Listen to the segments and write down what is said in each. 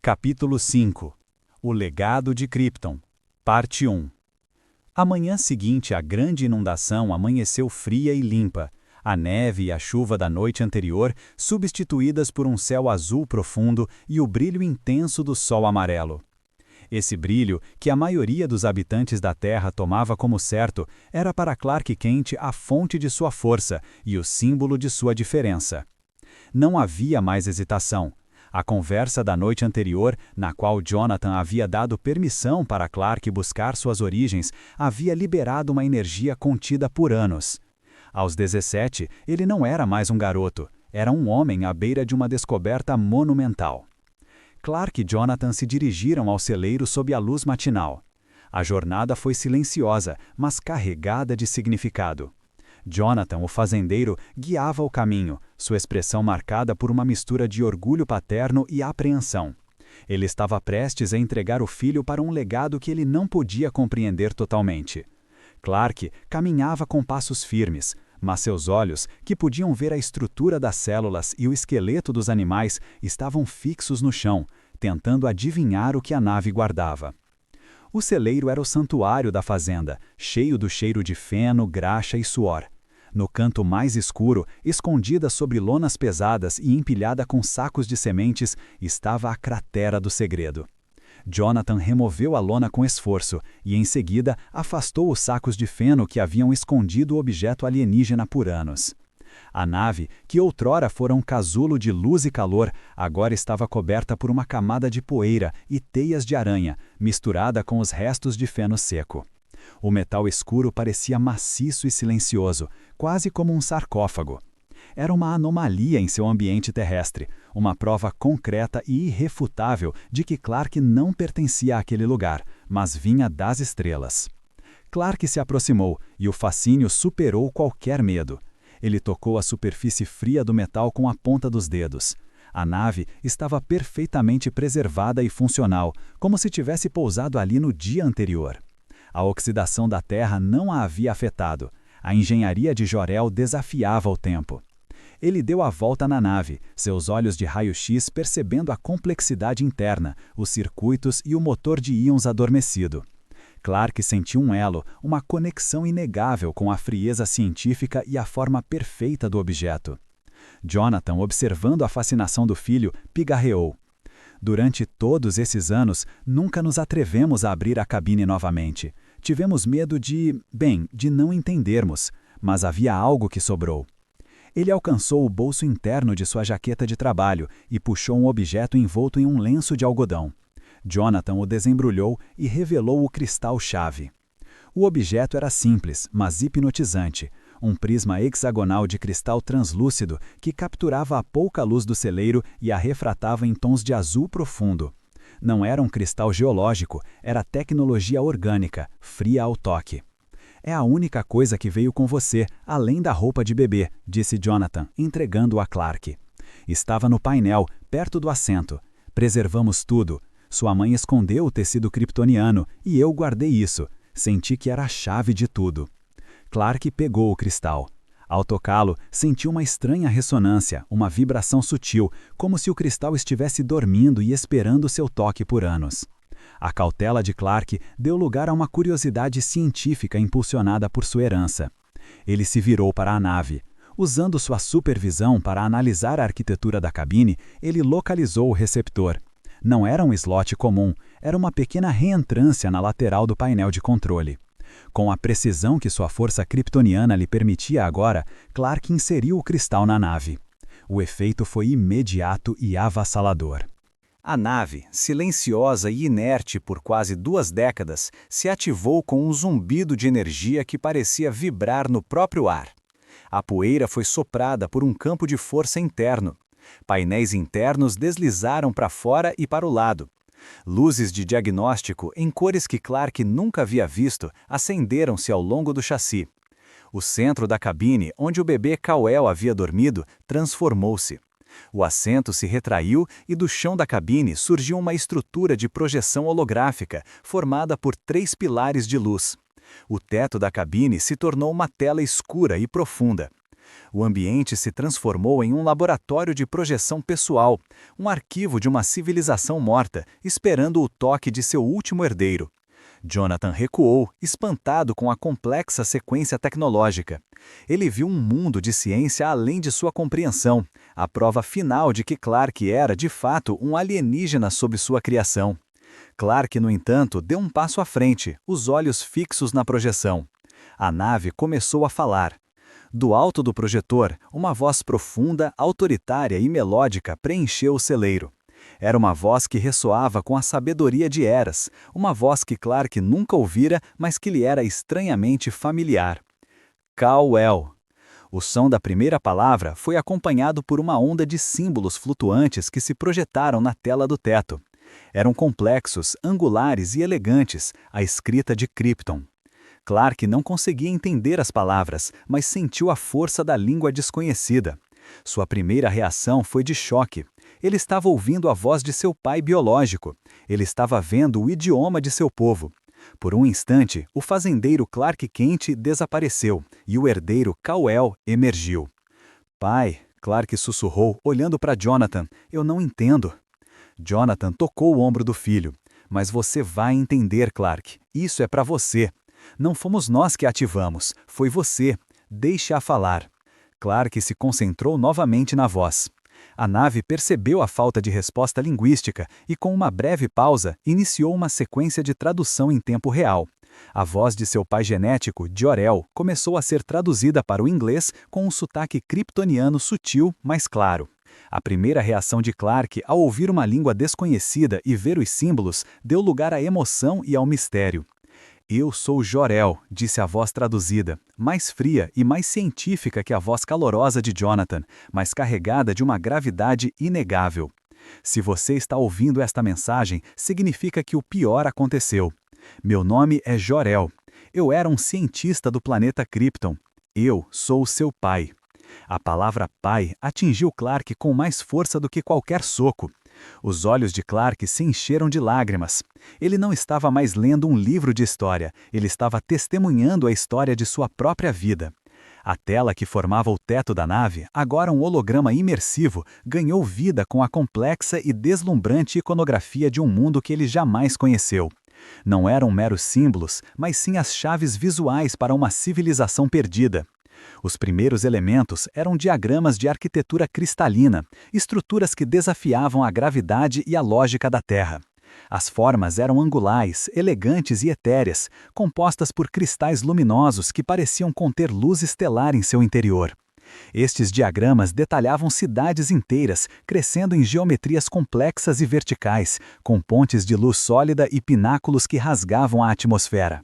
Capítulo 5 O legado de Krypton Parte 1 A manhã seguinte à grande inundação amanheceu fria e limpa, a neve e a chuva da noite anterior substituídas por um céu azul profundo e o brilho intenso do sol amarelo. Esse brilho, que a maioria dos habitantes da Terra tomava como certo, era para Clark Kent a fonte de sua força e o símbolo de sua diferença. Não havia mais hesitação. A conversa da noite anterior, na qual Jonathan havia dado permissão para Clark buscar suas origens, havia liberado uma energia contida por anos. Aos 17, ele não era mais um garoto, era um homem à beira de uma descoberta monumental. Clark e Jonathan se dirigiram ao celeiro sob a luz matinal. A jornada foi silenciosa, mas carregada de significado. Jonathan, o fazendeiro, guiava o caminho, sua expressão marcada por uma mistura de orgulho paterno e apreensão. Ele estava prestes a entregar o filho para um legado que ele não podia compreender totalmente. Clark caminhava com passos firmes, mas seus olhos, que podiam ver a estrutura das células e o esqueleto dos animais, estavam fixos no chão, tentando adivinhar o que a nave guardava. O celeiro era o santuário da fazenda, cheio do cheiro de feno, graxa e suor. No canto mais escuro, escondida sobre lonas pesadas e empilhada com sacos de sementes, estava a cratera do segredo. Jonathan removeu a lona com esforço e, em seguida, afastou os sacos de feno que haviam escondido o objeto alienígena por anos. A nave, que outrora fora um casulo de luz e calor, agora estava coberta por uma camada de poeira e teias de aranha, misturada com os restos de feno seco. O metal escuro parecia maciço e silencioso, quase como um sarcófago. Era uma anomalia em seu ambiente terrestre, uma prova concreta e irrefutável de que Clark não pertencia àquele lugar, mas vinha das estrelas. Clark se aproximou e o fascínio superou qualquer medo. Ele tocou a superfície fria do metal com a ponta dos dedos. A nave estava perfeitamente preservada e funcional, como se tivesse pousado ali no dia anterior. A oxidação da Terra não a havia afetado. A engenharia de Jor-El desafiava o tempo. Ele deu a volta na nave, seus olhos de raio-x percebendo a complexidade interna, os circuitos e o motor de íons adormecido. Clark sentiu um elo, uma conexão inegável com a frieza científica e a forma perfeita do objeto. Jonathan, observando a fascinação do filho, pigarreou. Durante todos esses anos, nunca nos atrevemos a abrir a cabine novamente. Tivemos medo de não entendermos, mas havia algo que sobrou. Ele alcançou o bolso interno de sua jaqueta de trabalho e puxou um objeto envolto em um lenço de algodão. Jonathan o desembrulhou e revelou o cristal-chave. O objeto era simples, mas hipnotizante, um prisma hexagonal de cristal translúcido que capturava a pouca luz do celeiro e a refratava em tons de azul profundo. Não era um cristal geológico, era tecnologia orgânica, fria ao toque. É a única coisa que veio com você, além da roupa de bebê, disse Jonathan, entregando-o a Clark. Estava no painel, perto do assento. Preservamos tudo. Sua mãe escondeu o tecido kryptoniano e eu guardei isso. Senti que era a chave de tudo. Clark pegou o cristal. Ao tocá-lo, sentiu uma estranha ressonância, uma vibração sutil, como se o cristal estivesse dormindo e esperando seu toque por anos. A cautela de Clark deu lugar a uma curiosidade científica impulsionada por sua herança. Ele se virou para a nave. Usando sua supervisão para analisar a arquitetura da cabine, ele localizou o receptor. Não era um slot comum, era uma pequena reentrância na lateral do painel de controle. Com a precisão que sua força kryptoniana lhe permitia agora, Clark inseriu o cristal na nave. O efeito foi imediato e avassalador. A nave, silenciosa e inerte por quase 2 décadas, se ativou com um zumbido de energia que parecia vibrar no próprio ar. A poeira foi soprada por um campo de força interno. Painéis internos deslizaram para fora e para o lado. Luzes de diagnóstico, em cores que Clark nunca havia visto, acenderam-se ao longo do chassi. O centro da cabine, onde o bebê Kal-El havia dormido, transformou-se. O assento se retraiu e do chão da cabine surgiu uma estrutura de projeção holográfica, formada por 3 pilares de luz. O teto da cabine se tornou uma tela escura e profunda. O ambiente se transformou em um laboratório de projeção pessoal, um arquivo de uma civilização morta, esperando o toque de seu último herdeiro. Jonathan recuou, espantado com a complexa sequência tecnológica. Ele viu um mundo de ciência além de sua compreensão, a prova final de que Clark era, de fato, um alienígena sob sua criação. Clark, no entanto, deu um passo à frente, os olhos fixos na projeção. A nave começou a falar. Do alto do projetor, uma voz profunda, autoritária e melódica preencheu o celeiro. Era uma voz que ressoava com a sabedoria de eras, uma voz que Clark nunca ouvira, mas que lhe era estranhamente familiar. Kal-El. O som da primeira palavra foi acompanhado por uma onda de símbolos flutuantes que se projetaram na tela do teto. Eram complexos, angulares e elegantes, a escrita de Krypton. Clark não conseguia entender as palavras, mas sentiu a força da língua desconhecida. Sua primeira reação foi de choque. Ele estava ouvindo a voz de seu pai biológico. Ele estava vendo o idioma de seu povo. Por um instante, o fazendeiro Clark Kent desapareceu e o herdeiro Kal-El emergiu. Pai, Clark sussurrou, olhando para Jonathan, eu não entendo. Jonathan tocou o ombro do filho. Mas você vai entender, Clark. Isso é para você. Não fomos nós que ativamos, foi você. Deixe-a falar. Clark se concentrou novamente na voz. A nave percebeu a falta de resposta linguística e, com uma breve pausa, iniciou uma sequência de tradução em tempo real. A voz de seu pai genético, Jor-El, começou a ser traduzida para o inglês com um sotaque kryptoniano sutil, mas claro. A primeira reação de Clark ao ouvir uma língua desconhecida e ver os símbolos deu lugar à emoção e ao mistério. Eu sou Jor-El, disse a voz traduzida, mais fria e mais científica que a voz calorosa de Jonathan, mas carregada de uma gravidade inegável. Se você está ouvindo esta mensagem, significa que o pior aconteceu. Meu nome é Jor-El. Eu era um cientista do planeta Krypton. Eu sou seu pai. A palavra pai atingiu Clark com mais força do que qualquer soco. Os olhos de Clark se encheram de lágrimas. Ele não estava mais lendo um livro de história, ele estava testemunhando a história de sua própria vida. A tela que formava o teto da nave, agora um holograma imersivo, ganhou vida com a complexa e deslumbrante iconografia de um mundo que ele jamais conheceu. Não eram meros símbolos, mas sim as chaves visuais para uma civilização perdida. Os primeiros elementos eram diagramas de arquitetura cristalina, estruturas que desafiavam a gravidade e a lógica da Terra. As formas eram angulares, elegantes e etéreas, compostas por cristais luminosos que pareciam conter luz estelar em seu interior. Estes diagramas detalhavam cidades inteiras, crescendo em geometrias complexas e verticais, com pontes de luz sólida e pináculos que rasgavam a atmosfera.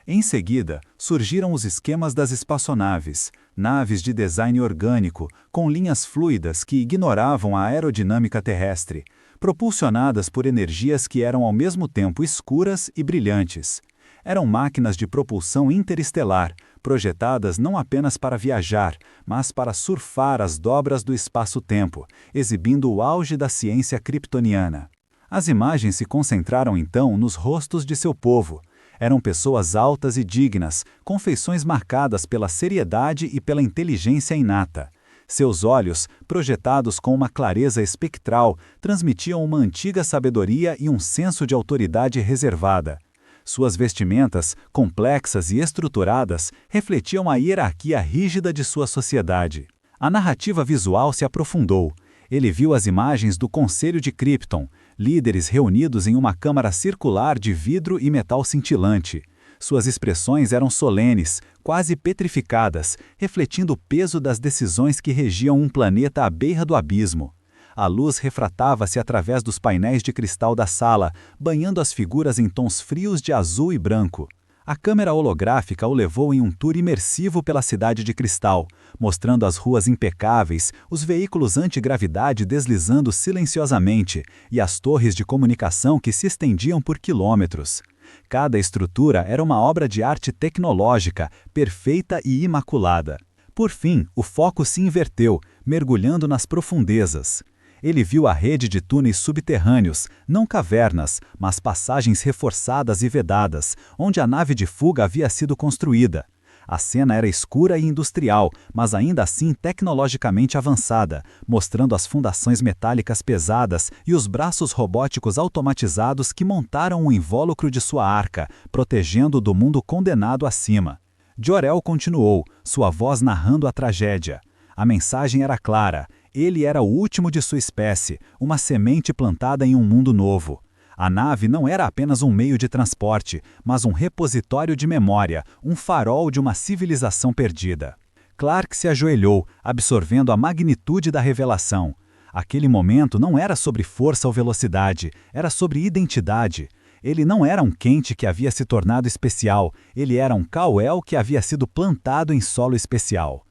Em seguida, surgiram os esquemas das espaçonaves, naves de design orgânico, com linhas fluidas que ignoravam a aerodinâmica terrestre, propulsionadas por energias que eram ao mesmo tempo escuras e brilhantes. Eram máquinas de propulsão interestelar, projetadas não apenas para viajar, mas para surfar as dobras do espaço-tempo, exibindo o auge da ciência kryptoniana. As imagens se concentraram então nos rostos de seu povo. Eram pessoas altas e dignas, com feições marcadas pela seriedade e pela inteligência inata. Seus olhos, projetados com uma clareza espectral, transmitiam uma antiga sabedoria e um senso de autoridade reservada. Suas vestimentas, complexas e estruturadas, refletiam a hierarquia rígida de sua sociedade. A narrativa visual se aprofundou. Ele viu as imagens do Conselho de Krypton, líderes reunidos em uma câmara circular de vidro e metal cintilante. Suas expressões eram solenes, quase petrificadas, refletindo o peso das decisões que regiam um planeta à beira do abismo. A luz refratava-se através dos painéis de cristal da sala, banhando as figuras em tons frios de azul e branco. A câmera holográfica o levou em um tour imersivo pela cidade de cristal, mostrando as ruas impecáveis, os veículos antigravidade deslizando silenciosamente e as torres de comunicação que se estendiam por quilômetros. Cada estrutura era uma obra de arte tecnológica, perfeita e imaculada. Por fim, o foco se inverteu, mergulhando nas profundezas. Ele viu a rede de túneis subterrâneos, não cavernas, mas passagens reforçadas e vedadas, onde a nave de fuga havia sido construída. A cena era escura e industrial, mas ainda assim tecnologicamente avançada, mostrando as fundações metálicas pesadas e os braços robóticos automatizados que montaram o invólucro de sua arca, protegendo do mundo condenado acima. Jor-El continuou, sua voz narrando a tragédia. A mensagem era clara: ele era o último de sua espécie, uma semente plantada em um mundo novo. A nave não era apenas um meio de transporte, mas um repositório de memória, um farol de uma civilização perdida. Clark se ajoelhou, absorvendo a magnitude da revelação. Aquele momento não era sobre força ou velocidade, era sobre identidade. Ele não era um Kent que havia se tornado especial, ele era um Kal-El que havia sido plantado em solo especial.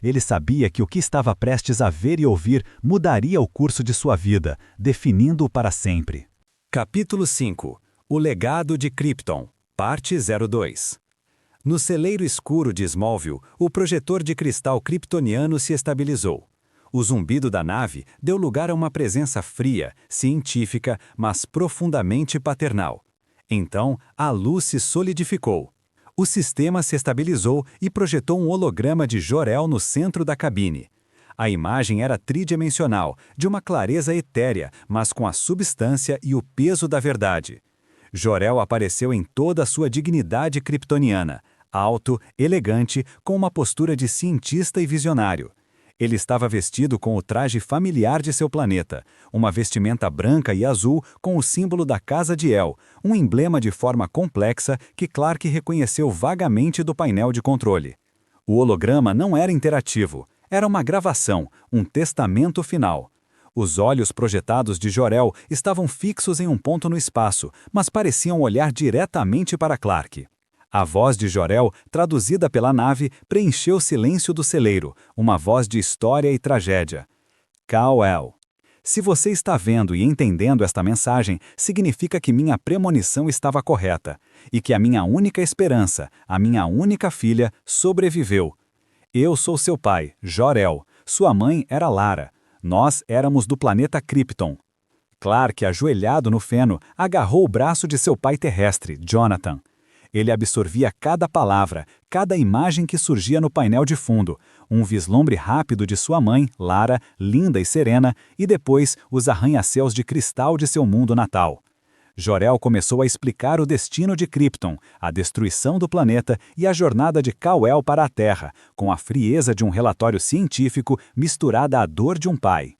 Ele sabia que o que estava prestes a ver e ouvir mudaria o curso de sua vida, definindo-o para sempre. Capítulo 5. O legado de Krypton, parte 02. No celeiro escuro de Smallville, o projetor de cristal kryptoniano se estabilizou. O zumbido da nave deu lugar a uma presença fria, científica, mas profundamente paternal. Então, a luz se solidificou. O sistema se estabilizou e projetou um holograma de Jor-El no centro da cabine. A imagem era tridimensional, de uma clareza etérea, mas com a substância e o peso da verdade. Jor-El apareceu em toda a sua dignidade kryptoniana, alto, elegante, com uma postura de cientista e visionário. Ele estava vestido com o traje familiar de seu planeta, uma vestimenta branca e azul com o símbolo da Casa de El, um emblema de forma complexa que Clark reconheceu vagamente do painel de controle. O holograma não era interativo. Era uma gravação, um testamento final. Os olhos projetados de Jor-El estavam fixos em um ponto no espaço, mas pareciam olhar diretamente para Clark. A voz de Jor-El, traduzida pela nave, preencheu o silêncio do celeiro, uma voz de história e tragédia. Kal-El. Se você está vendo e entendendo esta mensagem, significa que minha premonição estava correta, e que a minha única esperança, a minha única filha, sobreviveu. Eu sou seu pai, Jor-El. Sua mãe era Lara. Nós éramos do planeta Krypton. Clark, ajoelhado no feno, agarrou o braço de seu pai terrestre, Jonathan. Ele absorvia cada palavra, cada imagem que surgia no painel de fundo, um vislumbre rápido de sua mãe, Lara, linda e serena, e depois os arranha-céus de cristal de seu mundo natal. Jor-El começou a explicar o destino de Krypton, a destruição do planeta e a jornada de Kal-El para a Terra, com a frieza de um relatório científico misturada à dor de um pai.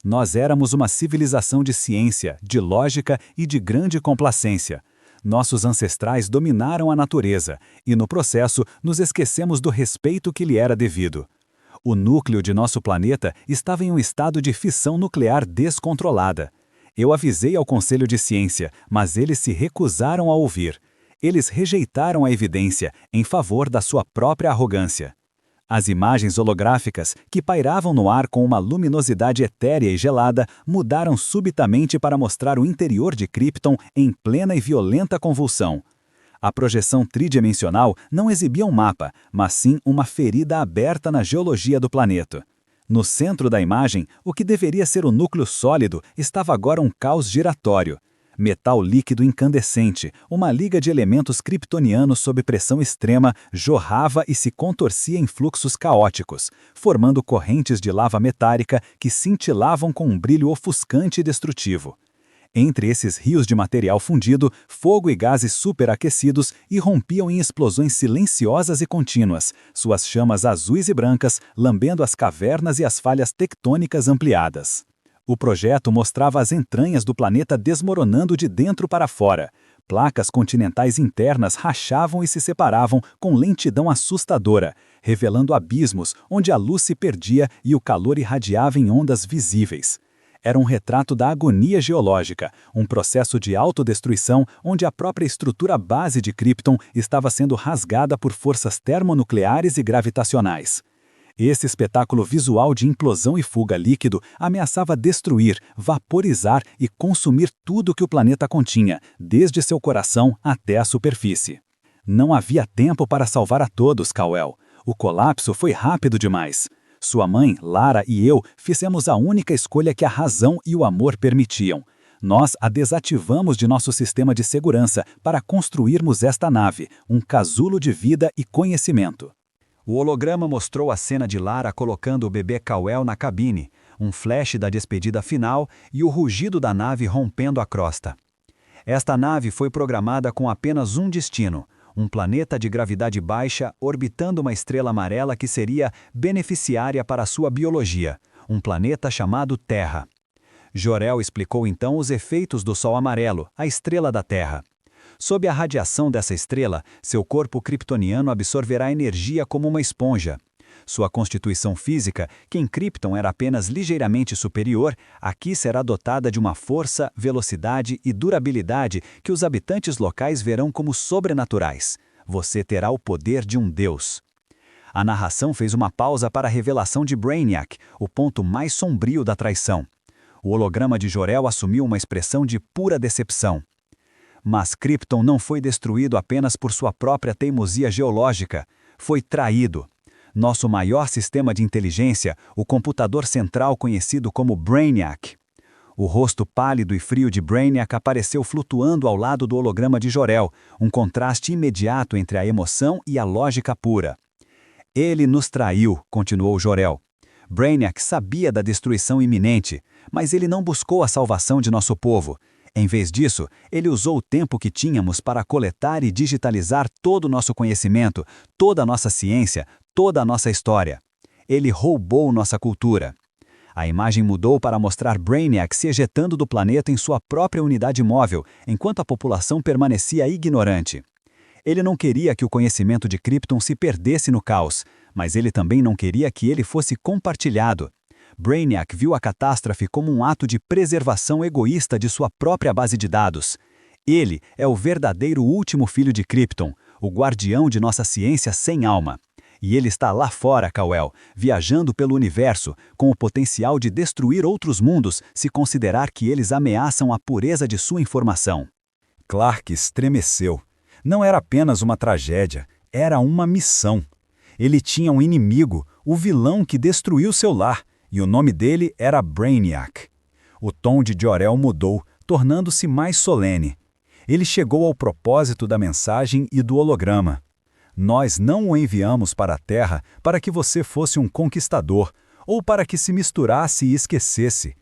Nós éramos uma civilização de ciência, de lógica e de grande complacência. Nossos ancestrais dominaram a natureza e, no processo, nos esquecemos do respeito que lhe era devido. O núcleo de nosso planeta estava em um estado de fissão nuclear descontrolada. Eu avisei ao Conselho de Ciência, mas eles se recusaram a ouvir. Eles rejeitaram a evidência em favor da sua própria arrogância. As imagens holográficas, que pairavam no ar com uma luminosidade etérea e gelada, mudaram subitamente para mostrar o interior de Krypton em plena e violenta convulsão. A projeção tridimensional não exibia um mapa, mas sim uma ferida aberta na geologia do planeta. No centro da imagem, o que deveria ser o núcleo sólido estava agora um caos giratório. Metal líquido incandescente, uma liga de elementos kryptonianos sob pressão extrema, jorrava e se contorcia em fluxos caóticos, formando correntes de lava metálica que cintilavam com um brilho ofuscante e destrutivo. Entre esses rios de material fundido, fogo e gases superaquecidos irrompiam em explosões silenciosas e contínuas, suas chamas azuis e brancas lambendo as cavernas e as falhas tectônicas ampliadas. O projeto mostrava as entranhas do planeta desmoronando de dentro para fora. Placas continentais internas rachavam e se separavam com lentidão assustadora, revelando abismos onde a luz se perdia e o calor irradiava em ondas visíveis. Era um retrato da agonia geológica, um processo de autodestruição onde a própria estrutura base de Krypton estava sendo rasgada por forças termonucleares e gravitacionais. Esse espetáculo visual de implosão e fuga líquido ameaçava destruir, vaporizar e consumir tudo que o planeta continha, desde seu coração até a superfície. Não havia tempo para salvar a todos, Kal-El. O colapso foi rápido demais. Sua mãe, Lara e eu fizemos a única escolha que a razão e o amor permitiam. Nós a desativamos de nosso sistema de segurança para construirmos esta nave, um casulo de vida e conhecimento. O holograma mostrou a cena de Lara colocando o bebê Kal-El na cabine, um flash da despedida final e o rugido da nave rompendo a crosta. Esta nave foi programada com apenas um destino, um planeta de gravidade baixa orbitando uma estrela amarela que seria beneficiária para sua biologia, um planeta chamado Terra. Jor-El explicou então os efeitos do Sol amarelo, a estrela da Terra. Sob a radiação dessa estrela, seu corpo kryptoniano absorverá energia como uma esponja. Sua constituição física, que em Krypton era apenas ligeiramente superior, aqui será dotada de uma força, velocidade e durabilidade que os habitantes locais verão como sobrenaturais. Você terá o poder de um deus. A narração fez uma pausa para a revelação de Brainiac, o ponto mais sombrio da traição. O holograma de Jor-El assumiu uma expressão de pura decepção. Mas Krypton não foi destruído apenas por sua própria teimosia geológica. Foi traído. Nosso maior sistema de inteligência, o computador central conhecido como Brainiac. O rosto pálido e frio de Brainiac apareceu flutuando ao lado do holograma de Jor-El, um contraste imediato entre a emoção e a lógica pura. Ele nos traiu, continuou Jor-El. Brainiac sabia da destruição iminente, mas ele não buscou a salvação de nosso povo. Em vez disso, ele usou o tempo que tínhamos para coletar e digitalizar todo o nosso conhecimento, toda a nossa ciência, toda a nossa história. Ele roubou nossa cultura. A imagem mudou para mostrar Brainiac se ejetando do planeta em sua própria unidade móvel, enquanto a população permanecia ignorante. Ele não queria que o conhecimento de Krypton se perdesse no caos, mas ele também não queria que ele fosse compartilhado. Brainiac viu a catástrofe como um ato de preservação egoísta de sua própria base de dados. Ele é o verdadeiro último filho de Krypton, o guardião de nossa ciência sem alma. E ele está lá fora, Kal-El, viajando pelo universo, com o potencial de destruir outros mundos se considerar que eles ameaçam a pureza de sua informação. Clark estremeceu. Não era apenas uma tragédia, era uma missão. Ele tinha um inimigo, o vilão que destruiu seu lar, e o nome dele era Brainiac. O tom de Jor-El mudou, tornando-se mais solene. Ele chegou ao propósito da mensagem e do holograma. Nós não o enviamos para a Terra para que você fosse um conquistador, ou para que se misturasse e esquecesse.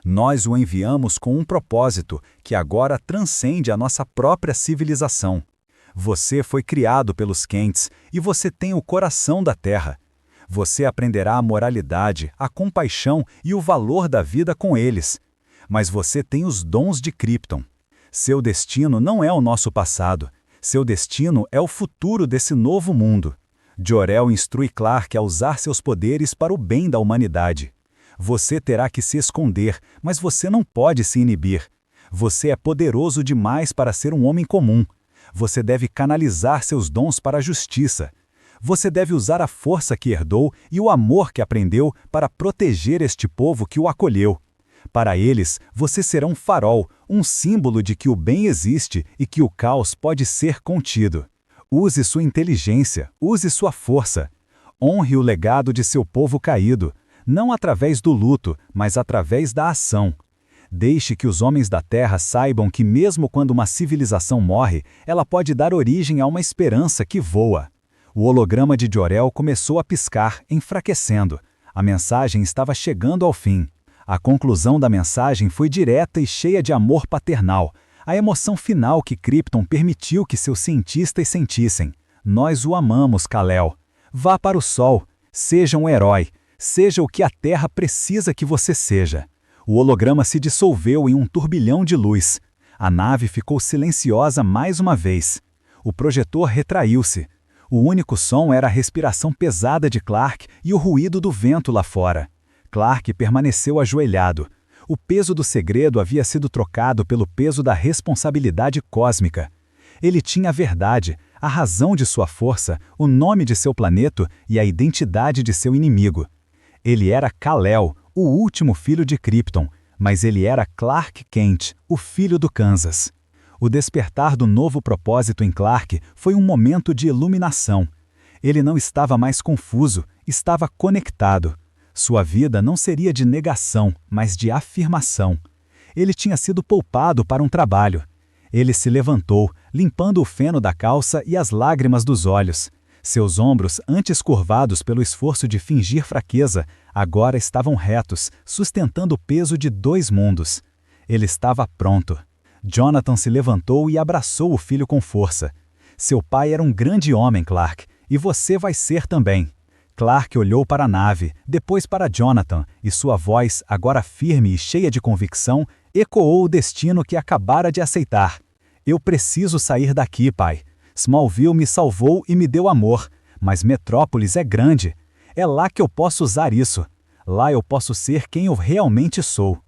Nós o enviamos com um propósito que agora transcende a nossa própria civilização. Você foi criado pelos Kents e você tem o coração da Terra. Você aprenderá a moralidade, a compaixão e o valor da vida com eles. Mas você tem os dons de Krypton. Seu destino não é o nosso passado. Seu destino é o futuro desse novo mundo. Jor-El instrui Clark a usar seus poderes para o bem da humanidade. Você terá que se esconder, mas você não pode se inibir. Você é poderoso demais para ser um homem comum. Você deve canalizar seus dons para a justiça. Você deve usar a força que herdou e o amor que aprendeu para proteger este povo que o acolheu. Para eles, você será um farol, um símbolo de que o bem existe e que o caos pode ser contido. Use sua inteligência, use sua força. Honre o legado de seu povo caído, não através do luto, mas através da ação. Deixe que os homens da Terra saibam que mesmo quando uma civilização morre, ela pode dar origem a uma esperança que voa. O holograma de Jor-El começou a piscar, enfraquecendo. A mensagem estava chegando ao fim. A conclusão da mensagem foi direta e cheia de amor paternal, a emoção final que Krypton permitiu que seus cientistas sentissem. Nós o amamos, Kal-El. Vá para o Sol, seja um herói, seja o que a Terra precisa que você seja. O holograma se dissolveu em um turbilhão de luz. A nave ficou silenciosa mais uma vez. O projetor retraiu-se. O único som era a respiração pesada de Clark e o ruído do vento lá fora. Clark permaneceu ajoelhado. O peso do segredo havia sido trocado pelo peso da responsabilidade cósmica. Ele tinha a verdade, a razão de sua força, o nome de seu planeta e a identidade de seu inimigo. Ele era Kal-El, o último filho de Krypton, mas ele era Clark Kent, o filho do Kansas. O despertar do novo propósito em Clark foi um momento de iluminação. Ele não estava mais confuso, estava conectado. Sua vida não seria de negação, mas de afirmação. Ele tinha sido poupado para um trabalho. Ele se levantou, limpando o feno da calça e as lágrimas dos olhos. Seus ombros, antes curvados pelo esforço de fingir fraqueza, agora estavam retos, sustentando o peso de 2 mundos. Ele estava pronto. Jonathan se levantou e abraçou o filho com força. Seu pai era um grande homem, Clark, e você vai ser também. Clark olhou para a nave, depois para Jonathan, e sua voz, agora firme e cheia de convicção, ecoou o destino que acabara de aceitar. Eu preciso sair daqui, pai. Smallville me salvou e me deu amor, mas Metrópolis é grande. É lá que eu posso usar isso. Lá eu posso ser quem eu realmente sou.